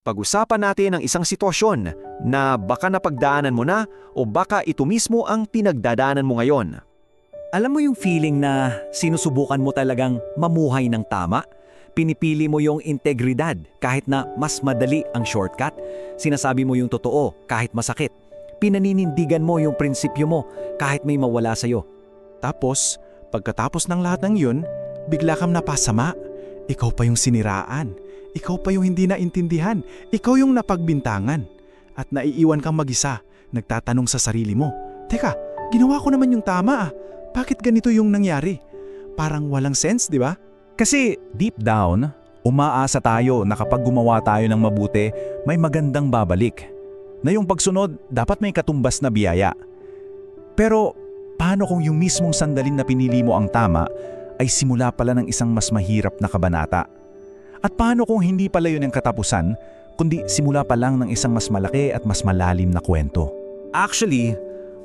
Pag-usapan natin ang isang sitwasyon na baka napagdaanan mo na o baka ito mismo ang pinagdadaanan mo ngayon. Alam mo yung feeling na sinusubukan mo talagang mamuhay ng tama? Pinipili mo yung integridad kahit na mas madali ang shortcut. Sinasabi mo yung totoo kahit masakit. Pinaninindigan mo yung prinsipyo mo kahit may mawala sa'yo. Tapos, pagkatapos ng lahat ng yun, bigla kang napasama. Ikaw pa yung siniraan. Ikaw pa yung hindi naintindihan. Ikaw yung napagbintangan. At naiiwan kang mag-isa, nagtatanong sa sarili mo, "Teka, ginawa ko naman yung tama ah. Bakit ganito yung nangyari?" Parang walang sense, di ba? Kasi deep down, umaasa tayo na kapag gumawa tayo ng mabuti, may magandang babalik. Na yung pagsunod, dapat may katumbas na biyaya. Pero paano kung yung mismong sandalin na pinili mo ang tama ay simula pala ng isang mas mahirap na kabanata? At paano kung hindi pala yun ang katapusan, kundi simula pa lang ng isang mas malaki at mas malalim na kwento? Actually,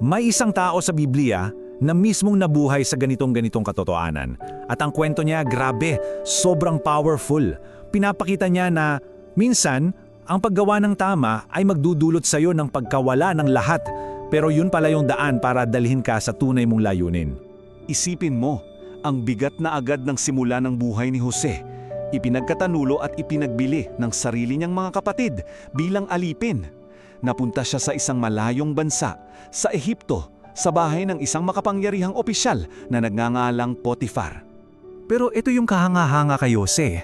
may isang tao sa Biblia na mismong nabuhay sa ganitong katotohanan. At ang kwento niya, grabe, sobrang powerful. Pinapakita niya na minsan, ang paggawa ng tama ay magdudulot sa iyo ng pagkawala ng lahat. Pero yun pala yung daan para dalhin ka sa tunay mong layunin. Isipin mo, ang bigat na agad ng simula ng buhay ni Jose. Ipinagkatanulo at ipinagbili ng sarili niyang mga kapatid bilang alipin. Napunta siya sa isang malayong bansa, sa Ehipto, sa bahay ng isang makapangyarihang opisyal na nagngangalang Potifar. Pero ito yung kahanga-hanga kay Jose.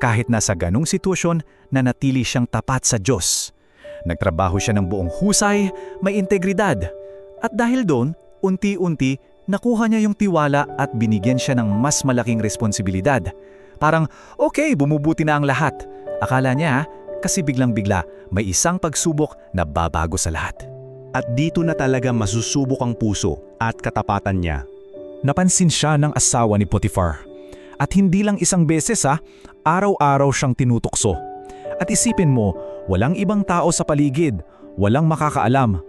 Kahit nasa ganong sitwasyon, nanatili siyang tapat sa Diyos. Nagtrabaho siya ng buong husay, may integridad. At dahil doon, unti-unti, nakuha niya yung tiwala at binigyan siya ng mas malaking responsibilidad. Parang, okay, bumubuti na ang lahat. Akala niya, kasi biglang-bigla, may isang pagsubok na babago sa lahat. At dito na talaga masusubok ang puso at katapatan niya. Napansin siya ng asawa ni Potifar. At hindi lang isang beses araw-araw siyang tinutukso. At isipin mo, walang ibang tao sa paligid, walang makakaalam.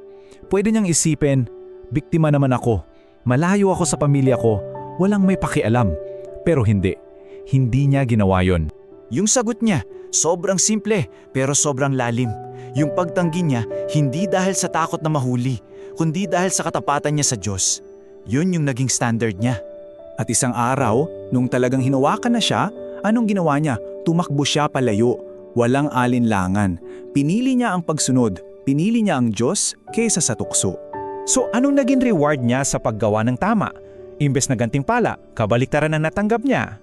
Pwede niyang isipin, biktima naman ako, malayo ako sa pamilya ko, walang may pakialam. Pero hindi. Hindi niya ginawa yon. Yung sagot niya, sobrang simple pero sobrang lalim. Yung pagtanggi niya, hindi dahil sa takot na mahuli, kundi dahil sa katapatan niya sa Diyos. Yun yung naging standard niya. At isang araw, nung talagang hinawakan na siya, anong ginawa niya? Tumakbo siya palayo. Walang alinlangan. Pinili niya ang pagsunod. Pinili niya ang Diyos kaysa sa tukso. So anong naging reward niya sa paggawa ng tama? Imbes na gantimpala, kabaliktaran ang natanggap niya.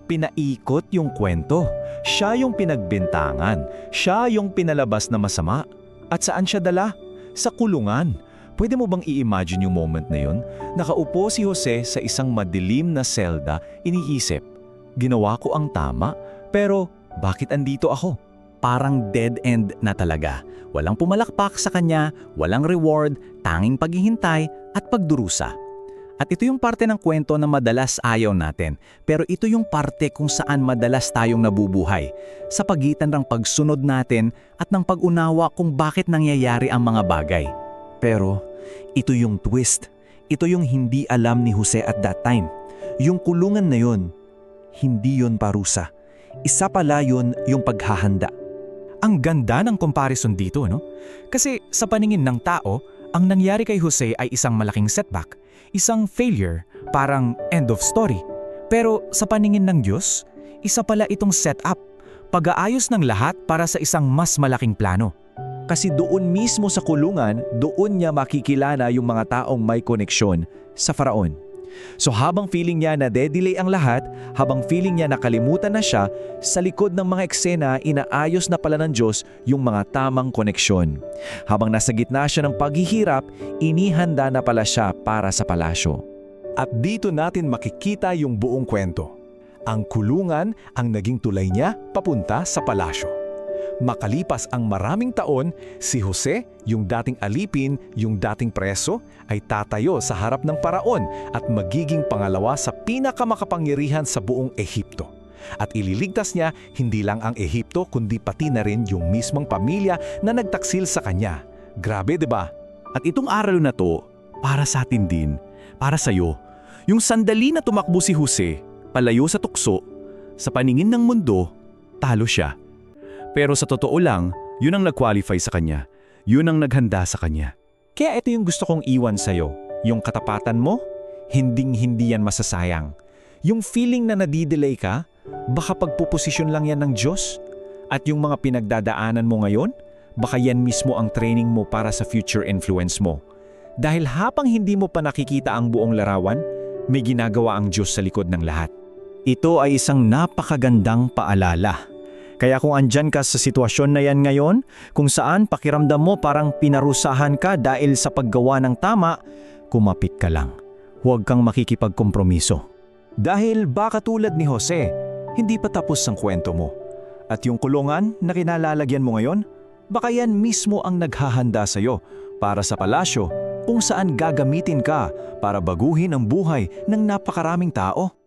Pinaikot yung kwento. Siya yung pinagbintangan. Siya yung pinalabas na masama. At saan siya dala? Sa kulungan. Pwede mo bang i-imagine yung moment na yun? Nakaupo si Jose sa isang madilim na selda, iniisip, ginawa ko ang tama, pero bakit andito ako? Parang dead end na talaga. Walang pumalakpak sa kanya, walang reward, tanging paghihintay at pagdurusa. At ito yung parte ng kwento na madalas ayaw natin. Pero ito yung parte kung saan madalas tayong nabubuhay. Sa pagitan ng pagsunod natin at ng pag-unawa kung bakit nangyayari ang mga bagay. Pero ito yung twist. Ito yung hindi alam ni Jose at that time. Yung kulungan na yun, hindi yun parusa. Isa pala yun yung paghahanda. Ang ganda ng comparison dito, no? Kasi sa paningin ng tao, ang nangyari kay Jose ay isang malaking setback. Isang failure, parang end of story. Pero sa paningin ng Diyos, isa pala itong setup, pag-aayos ng lahat para sa isang mas malaking plano. Kasi doon mismo sa kulungan, doon niya makikilala yung mga taong may koneksyon sa Faraon. So habang feeling niya na de-delay ang lahat, habang feeling niya nakalimutan na siya, sa likod ng mga eksena, inaayos na pala ng Diyos yung mga tamang koneksyon. Habang nasa gitna siya ng paghihirap, inihanda na pala siya para sa palasyo. At dito natin makikita yung buong kwento. Ang kulungan ang naging tulay niya papunta sa palasyo. Makalipas ang maraming taon, si Jose, yung dating alipin, yung dating preso, ay tatayo sa harap ng Paraon at magiging pangalawa sa pinakamakapangyarihan sa buong Ehipto. At ililigtas niya hindi lang ang Ehipto kundi pati na rin yung mismong pamilya na nagtaksil sa kanya. Grabe, 'di ba? At itong aral na to, para sa atin din, para sa'yo, yung sandali na tumakbo si Jose, palayo sa tukso, sa paningin ng mundo, talo siya. Pero sa totoo lang, yun ang nag-qualify sa kanya. Yun ang naghanda sa kanya. Kaya ito yung gusto kong iwan sa'yo. Yung katapatan mo, hinding-hindi yan masasayang. Yung feeling na nadidelay ka, baka pagpuposisyon lang yan ng Diyos. At yung mga pinagdadaanan mo ngayon, baka yan mismo ang training mo para sa future influence mo. Dahil habang hindi mo pa nakikita ang buong larawan, may ginagawa ang Diyos sa likod ng lahat. Ito ay isang napakagandang paalala. Kaya kung andyan ka sa sitwasyon na yan ngayon, kung saan pakiramdam mo parang pinarusahan ka dahil sa paggawa ng tama, kumapit ka lang. Huwag kang makikipagkompromiso. Dahil baka tulad ni Jose, hindi pa tapos ang kwento mo. At yung kulungan na kinalalagyan mo ngayon, baka yan mismo ang naghahanda sa'yo para sa palasyo kung saan gagamitin ka para baguhin ang buhay ng napakaraming tao.